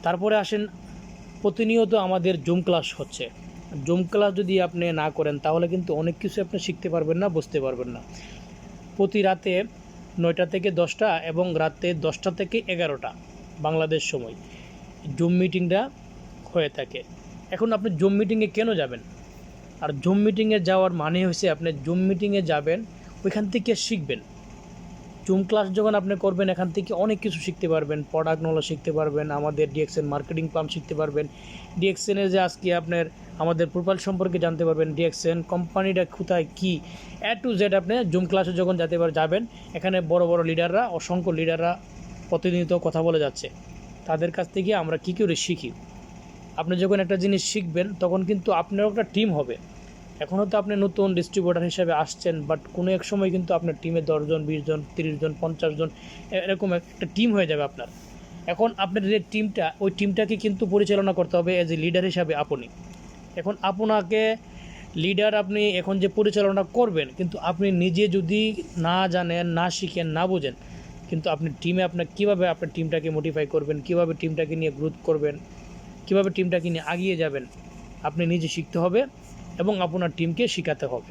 তারপরে আসেন, প্রতিনিয়ত আমাদের জুম ক্লাস হচ্ছে। জুম ক্লাস যদি আপনি না করেন তাহলে কিন্তু অনেক কিছু আপনি শিখতে পারবেন না, বুঝতে পারবেন না। প্রতি রাতে 9টা থেকে 10টা এবং রাতে 10টা থেকে 11টা বাংলাদেশ সময় জুম মিটিংটা হয়ে থাকে। এখন আপনি জুম মিটিংয়ে কেন যাবেন? আর জুম মিটিংয়ে যাওয়ার মানে হচ্ছে আপনি জুম মিটিংয়ে যাবেন, ওইখান থেকে শিখবেন। জুম ক্লাস যখন আপনি করবেন এখান থেকে অনেক কিছু শিখতে পারবেন, প্রোডাক্ট নলেজ শিখতে পারবেন, আমাদের ডিএক্সএন মার্কেটিং প্ল্যান শিখতে পারবেন, ডিএক্সএনের যে আজকে আপনার আমাদের প্রোফাইল সম্পর্কে জানতে পারবেন, ডিএক্সএন কোম্পানিটা কোথায় কী টু জেড আপনি জুম ক্লাসে যখন যাবেন, এখানে বড় বড় লিডাররা, অসংখ্য লিডাররা প্রতিনিয়ত কথা বলে যাচ্ছে, তাদের কাছ থেকে আমরা কী করে শিখি। আপনি যখন একটা জিনিস শিখবেন তখন কিন্তু আপনারও একটা টিম হবে। এখনও তো আপনি নতুন ডিস্ট্রিবিউটার হিসেবে আসছেন, বাট কোনো এক সময় কিন্তু আপনার টিমে 10 জন, 20 জন, 30 জন, 50 জন এরকম একটা টিম হয়ে যাবে আপনার। এখন আপনার যে টিমটা, ওই টিমটাকে কিন্তু পরিচালনা করতে হবে অ্যাজ এ লিডার হিসাবে আপনি। এখন আপনাকে লিডার আপনি এখন যে পরিচালনা করবেন, কিন্তু আপনি নিজে যদি না জানেন, না শিখেন, না বোঝেন, কিন্তু আপনি টিমে আপনার কীভাবে আপনার টিমটাকে মোটিফাই করবেন, কীভাবে টিমটাকে নিয়ে গ্রোথ করবেন, কীভাবে টিমটাকে নিয়ে এগিয়ে যাবেন, আপনি নিজে শিখতে হবে এবং আপনার টিমকে শেখাতে হবে।